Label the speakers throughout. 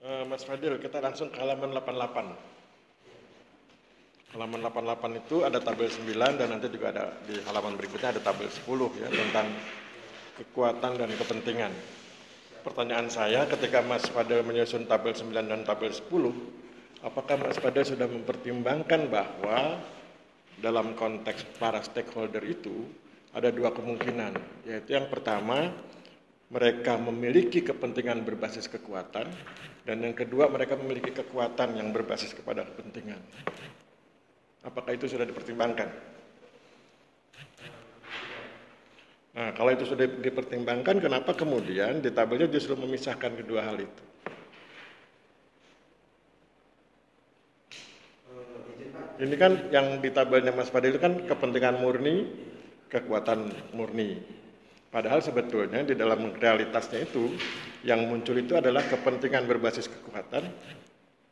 Speaker 1: Mas Fadil, kita langsung ke halaman 88. Halaman 88 itu ada tabel 9 dan nanti juga ada di halaman berikutnya ada tabel 10 ya tentang kekuatan dan kepentingan. Pertanyaan saya ketika Mas Fadil menyusun tabel 9 dan tabel 10, apakah Mas Fadil sudah mempertimbangkan bahwa dalam konteks para stakeholder itu ada dua kemungkinan, yaitu yang pertama mereka memiliki kepentingan berbasis kekuatan, dan yang kedua mereka memiliki kekuatan yang berbasis kepada kepentingan. Apakah itu sudah dipertimbangkan? Nah, kalau itu sudah dipertimbangkan, kenapa kemudian di tabelnya justru memisahkan kedua hal itu? Ini kan yang di tabelnya Mas Fadil itu kan kepentingan murni, kekuatan murni. Padahal sebetulnya di dalam realitasnya itu, yang muncul itu adalah kepentingan berbasis kekuatan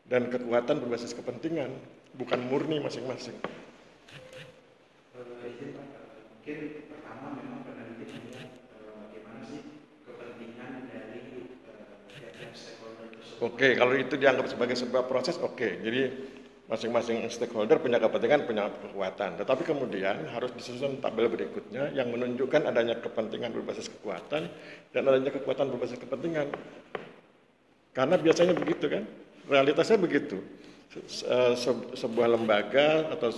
Speaker 1: dan kekuatan berbasis kepentingan, bukan murni masing-masing.
Speaker 2: Mungkin pertama memang peneliti melihat bagaimana sih kepentingan dari tiap stakeholder tersebut.
Speaker 1: Oke, kalau itu dianggap sebagai sebuah proses, oke. Jadi masing-masing stakeholder punya kepentingan, punya kekuatan. Tetapi kemudian harus disusun tabel berikutnya yang menunjukkan adanya kepentingan berbasis kekuatan dan adanya kekuatan berbasis kepentingan. Karena biasanya begitu kan, realitasnya begitu. Sebuah lembaga atau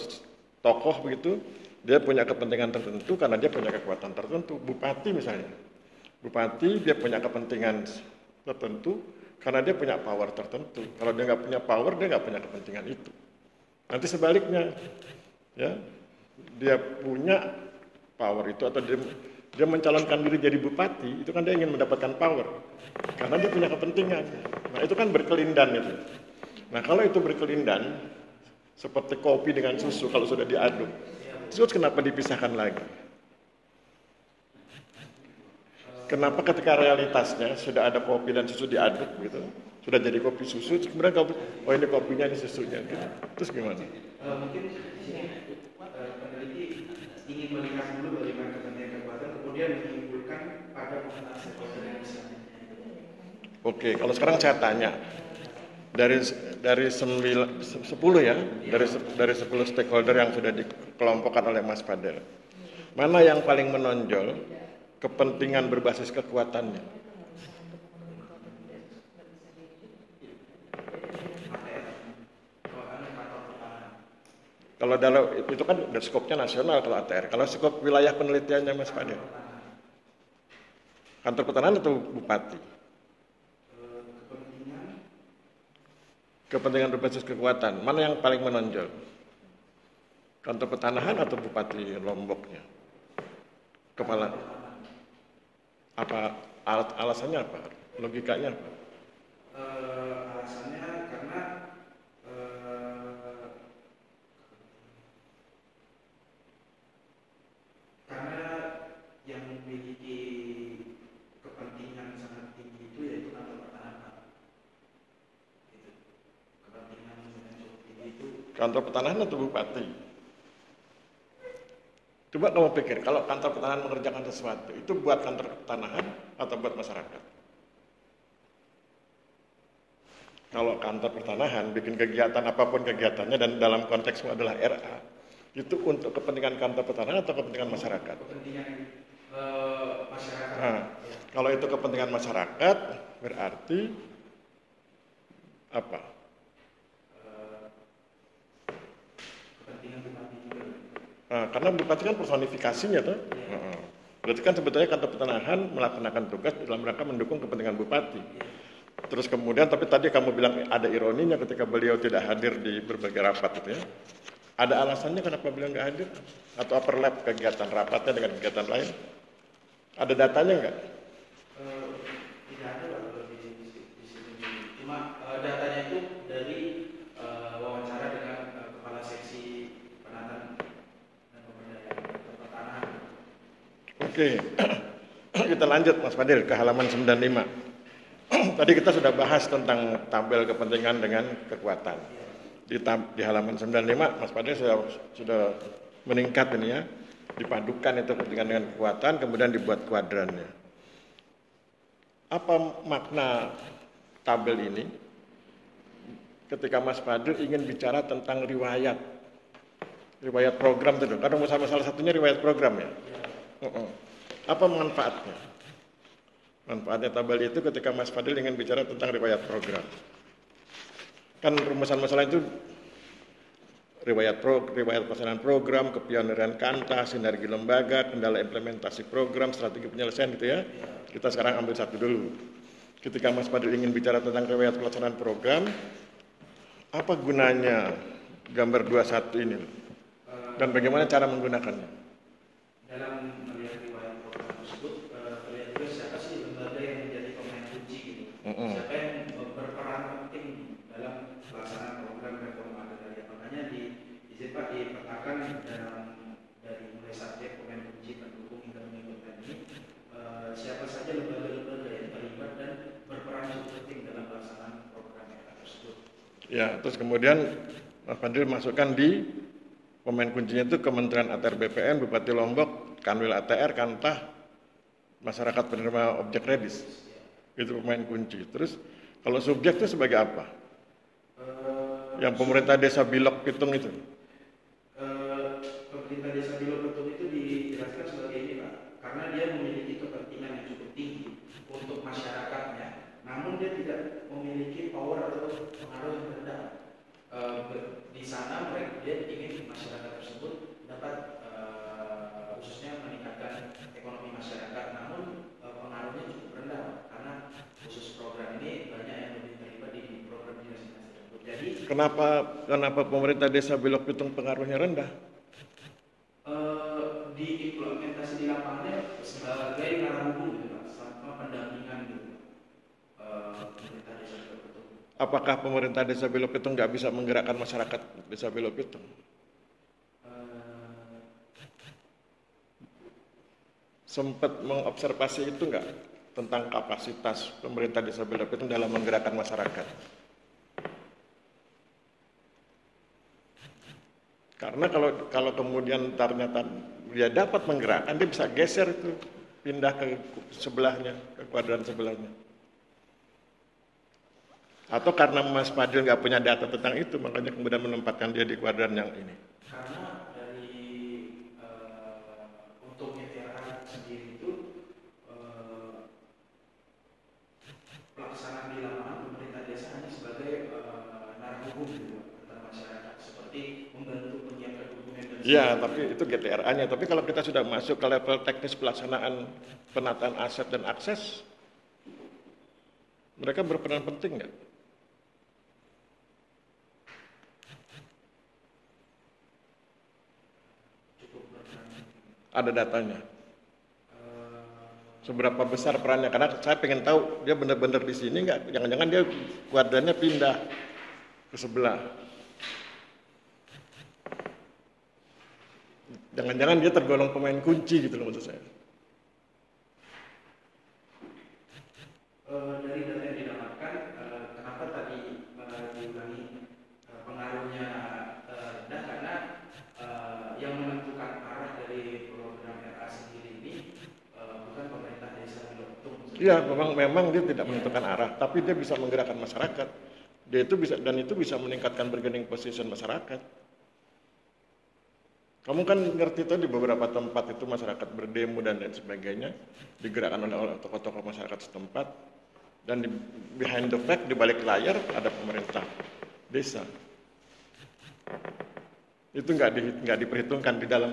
Speaker 1: tokoh begitu, dia punya kepentingan tertentu karena dia punya kekuatan tertentu. Bupati misalnya, bupati dia punya kepentingan tertentu karena dia punya power tertentu. Kalau dia nggak punya power, dia nggak punya kepentingan itu. Nanti sebaliknya, ya, dia punya power itu atau dia mencalonkan diri jadi bupati, itu kan dia ingin mendapatkan power karena dia punya kepentingan. Nah itu kan berkelindan itu. Nah kalau itu berkelindan seperti kopi dengan susu kalau sudah diaduk, terus kenapa dipisahkan lagi? Kenapa ketika realitasnya sudah ada kopi dan susu diaduk gitu, sudah jadi kopi susu, kemudian kopi, oh ini kopinya, ini susunya, gitu. Terus gimana?
Speaker 2: Mungkin di sini peneliti ingin melihat dulu bagaimana kepentingan kekuatan, kemudian menyimpulkan pada penggunaan stakeholder yang bisa.
Speaker 1: Oke, kalau sekarang saya tanya, dari 10 ya, dari 10 stakeholder yang sudah dikelompokkan oleh Mas Fadil, mana yang paling menonjol kepentingan berbasis kekuatannya? Kalau dalam itu kan skopnya nasional kalau ATR. Kalau skop wilayah penelitiannya Mas Fadil, kantor pertanahan atau bupati? Kepentingan berbasis kekuatan, mana yang paling menonjol? Kantor pertanahan atau bupati Lomboknya? Kepala. Apa alasannya apa? Logikanya apa?
Speaker 2: Alasannya karena yang memiliki kepentingan sangat tinggi itu yaitu kantor pertanahan. Gitu. Kepentingan yang cukup tinggi itu.
Speaker 1: Kantor pertanahan atau bupati? Coba kamu pikir, kalau kantor pertanahan mengerjakan sesuatu, itu buat kantor pertanahan atau buat masyarakat? Kalau kantor pertanahan bikin kegiatan apapun kegiatannya dan dalam konteksnya adalah RA, itu untuk kepentingan kantor pertanahan atau kepentingan masyarakat?
Speaker 2: Kepentingan masyarakat.
Speaker 1: Nah, kalau itu kepentingan masyarakat, berarti apa?
Speaker 2: Kepentingan bupati juga.
Speaker 1: Nah, karena bupati kan personifikasinya tuh. Berarti kan sebetulnya kantor pertanahan melaksanakan tugas dalam rangka mendukung kepentingan bupati. Terus kemudian, tapi tadi kamu bilang ada ironinya ketika beliau tidak hadir di berbagai rapat itu ya. Ada alasannya kenapa beliau nggak hadir? Atau overlap kegiatan rapatnya dengan kegiatan lain? Ada datanya nggak?
Speaker 2: Tidak ada di sini. Cuma datanya itu dari wawancara dengan kepala seksi penataan dan pemberdayaan pertanahan.
Speaker 1: Oke, kita lanjut Mas Fadil ke halaman 95. Tadi kita sudah bahas tentang tabel kepentingan dengan kekuatan. Di halaman 95, Mas Fadil sudah meningkat ini ya. Dipadukan itu kepentingan dengan kekuatan, kemudian dibuat kuadrannya. Apa makna tabel ini? ketika Mas Fadil ingin bicara tentang riwayat program itu, karena salah satunya riwayat program ya. Apa manfaatnya? Manfaatnya tabel itu ketika Mas Fadil ingin bicara tentang riwayat program. Kan rumusan masalah itu riwayat pelaksanaan program, kepioneran Kanta, sinergi lembaga, kendala implementasi program, strategi penyelesaian gitu ya. Kita sekarang ambil satu dulu. Ketika Mas Fadil ingin bicara tentang riwayat pelaksanaan program, apa gunanya gambar 21 ini? Dan bagaimana cara menggunakannya?
Speaker 2: Dalam melihat riwayat program tersebut, terlihat juga siapa sih lembaga yang menjadi pemain kunci gitu. Siapa yang berperan penting dalam pelaksanaan program reforma agraria. Makanya di Pak dipetakan dari mulai subjek pemain kunci pendukung hingga mengikutkan ini, siapa saja lembaga-lembaga yang terlibat dan berperan cukup penting dalam pelaksanaan program tersebut. Ya, terus kemudian Mas Fadil masukkan di pemain kuncinya itu Kementerian ATR BPN, Bupati Lombok, Kanwil ATR, Kantah, masyarakat penerima objek kredit. Itu pemain kunci. Terus kalau subjek itu sebagai apa? Yang pemerintah desa Bilok Pitung itu? Pemerintah desa Bilok Pitung itu dijelaskan sebagai ini Pak, karena dia memiliki kepentingan yang cukup tinggi untuk masyarakatnya, namun dia tidak memiliki power atau pengaruh yang rendah. Di sana dia ingin masyarakat tersebut dapat khususnya meningkatkan ekonomi masyarakat, namun pengaruhnya cukup rendah karena khusus program ini banyak yang lebih terlibat di program dinas tersebut. Jadi kenapa pemerintah desa Bilok Pitung pengaruhnya rendah? Diimplementasi di lapangannya sebagai narahubung gitu Pak, sama pendampingan gitu. Pemerintah desa Bilok Pitung. Apakah pemerintah desa Bilok Pitung nggak bisa menggerakkan masyarakat desa Bilok Pitung? Sempat mengobservasi itu nggak tentang kapasitas pemerintah desa Bilok Pitung dalam menggerakkan masyarakat? Karena kalau kemudian ternyata dia dapat menggerakkan, dia bisa geser itu, pindah ke sebelahnya, ke kuadran sebelahnya. Atau karena Mas Fadil nggak punya data tentang itu, makanya kemudian menempatkan dia di kuadran yang ini. Karena dari untuk GTRA sendiri itu pelaksanaan di lapangan pemerintah desa hanya sebagai narahubung antara masyarakat, seperti membantu menyiapkan dokumen dan iya, tapi itu GTRA-nya. Tapi kalau kita sudah masuk ke level teknis pelaksanaan penataan aset dan akses, mereka berperan penting nggak? Ada datanya. Seberapa besar perannya? Karena saya pengen tahu dia benar-benar di sini nggak? Jangan-jangan dia kuadrannya pindah ke sebelah. Jangan-jangan dia tergolong pemain kunci gitu loh maksud saya. Dari data yang didapatkan, kenapa tadi diulangi pengaruhnya rendah? Karena yang menentukan arah dari program RA sendiri ini bukan pemerintah desa Bilok Pitung. Iya, memang dia tidak menentukan arah, tapi dia bisa menggerakkan masyarakat. Dia itu bisa, dan itu bisa meningkatkan bargaining position masyarakat. Kamu kan ngerti tuh di beberapa tempat itu masyarakat berdemo dan lain sebagainya digerakkan oleh tokoh-tokoh masyarakat setempat, dan di behind the fact, di balik layar ada pemerintah desa. Itu nggak diperhitungkan di dalam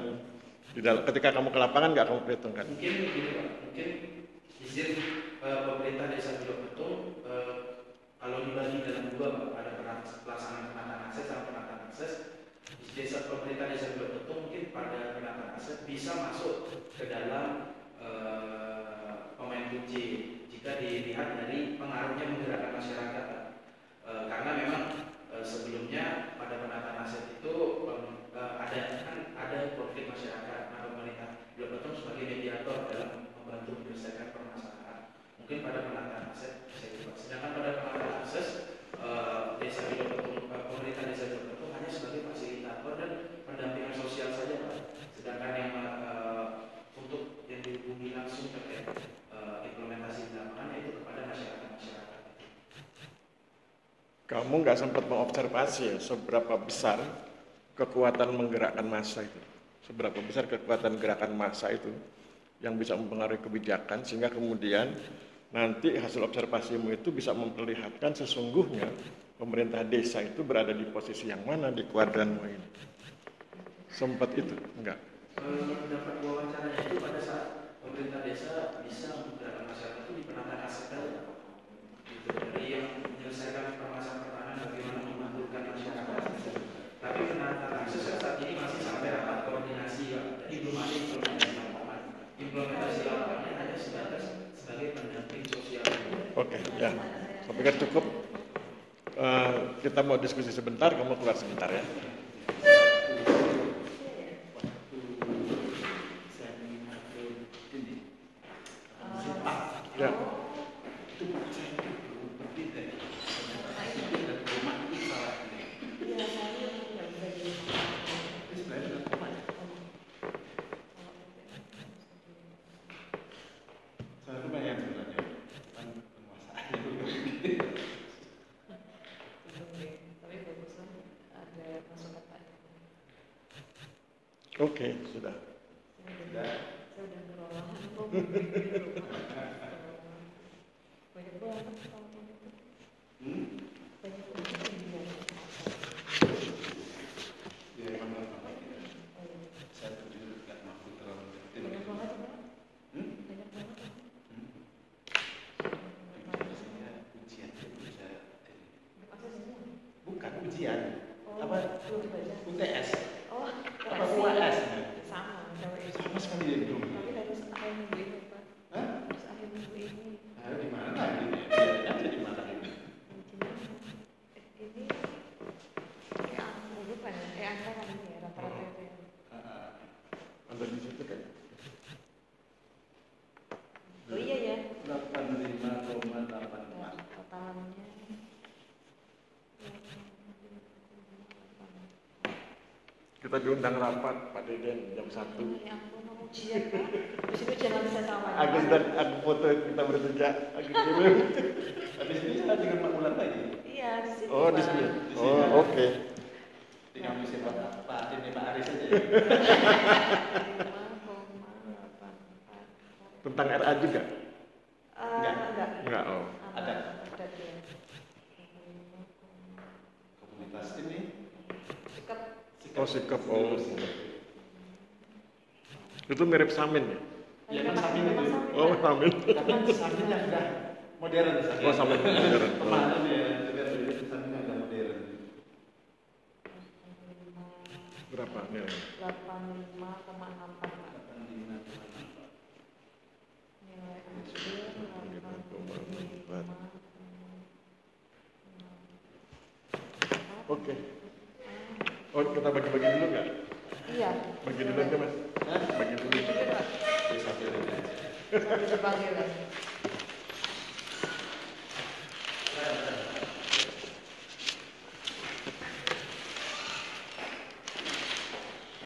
Speaker 2: ketika kamu ke lapangan nggak kamu perhitungkan. Mungkin izin pemerintah desa Bilok Pitung kalau dibagi dalam dua Pak, ada pelaksanaan penataan akses sama penataan akses. Desa pemerintah desa Bilok Pitung mungkin pada penataan aset bisa masuk ke dalam pemain kunci jika dilihat dari pengaruhnya menggerakkan masyarakat. Karena memang sebelumnya pada penataan aset itu ada konflik masyarakat. Nah, pemerintah Bilok Pitung sebagai mediator dalam membantu menyelesaikan permasalahan. Mungkin pada penataan aset bisa dibuat. Sedangkan pada penataan akses desa Bilok Pitung, pemerintah desa Bilok Pitung hanya sebagai fasilitator dan pendampingan sosial saja Pak. Sedangkan yang untuk yang dihubungi langsung terkait implementasi di lapangan yaitu kepada masyarakat.
Speaker 1: Kamu nggak sempat mengobservasi ya, seberapa besar kekuatan menggerakkan massa itu. Seberapa besar kekuatan gerakan massa itu yang bisa mempengaruhi kebijakan, sehingga kemudian nanti hasil observasimu itu bisa memperlihatkan sesungguhnya pemerintah desa itu berada di posisi yang mana di kuadranmu ini. Sempat itu? Enggak?
Speaker 2: Dapat wawancaranya itu pada saat pemerintah desa bisa menggerakkan masyarakat itu di penataan aset saja. Gitu. Dari yang menyelesaikan permasalahan pertahanan bagaimana memantulkan masyarakat. Tapi penataan akses saat ini masih sampai rapat koordinasi, jadi belum ada implementasi lapangan. Implementasi lapangannya hanya sebagai pendamping sosial.
Speaker 1: Oke, ya. Saya pikir cukup. Kita mau diskusi sebentar, kamu keluar sebentar ya. Ya. Oke, sudah.
Speaker 3: Bukan ujian, apa UTS, apa UAS? Sama sekali ya belum.
Speaker 4: Tapi harus akhir minggu ini, Pak.
Speaker 3: Hah?
Speaker 4: Harus akhir minggu ini.
Speaker 3: Nah, di mana ini? Biar aja di mana ini?
Speaker 4: Ini bukan ya? Angka kan ini ya, rata-rata itu ya.
Speaker 1: Ada di situ kan?
Speaker 4: Oh iya ya.
Speaker 3: 85,84.
Speaker 4: Totalnya.
Speaker 1: Kita diundang rapat Pak Deden jam 1.
Speaker 4: Ya ampun, mau ujian, Pak. Habis itu jangan bisa sama.
Speaker 1: Aku foto kita bertiga, aku kirim.
Speaker 3: Habis ini saya dengan Pak Ulan lagi.
Speaker 4: Iya, di sini.
Speaker 1: Oh, di
Speaker 4: Pak.
Speaker 1: sini.
Speaker 3: Di
Speaker 1: Oh,
Speaker 3: sini.
Speaker 1: oke.
Speaker 3: Tinggal misi Pak ini Pak Aris aja.
Speaker 4: 5,84.
Speaker 1: Tentang RA juga?
Speaker 4: Enggak.
Speaker 1: Enggak, oh.
Speaker 3: Ada.
Speaker 4: Ada dia.
Speaker 3: Komunitas ini.
Speaker 4: Sikap.
Speaker 1: Oh, sikap. Oh. Itu mirip Samin ya?
Speaker 3: Ya kan Samin itu.
Speaker 1: Oh, Samin.
Speaker 3: Tapi Saminnya sudah modern.
Speaker 1: Oh, Samin modern.
Speaker 3: Kemarin ya, Saminnya sudah modern.
Speaker 1: Berapa nilainya?
Speaker 4: 85,64, Pak. Nilai akhir 85,64.
Speaker 1: Oke. Oh, kita bagi-bagi dulu nggak?
Speaker 4: Iya.
Speaker 1: Bagi dulu aja, Mas. Bagi dulu.
Speaker 4: Iya, Pak.
Speaker 3: Bisa pilih aja.
Speaker 4: Sambil dipanggil ya.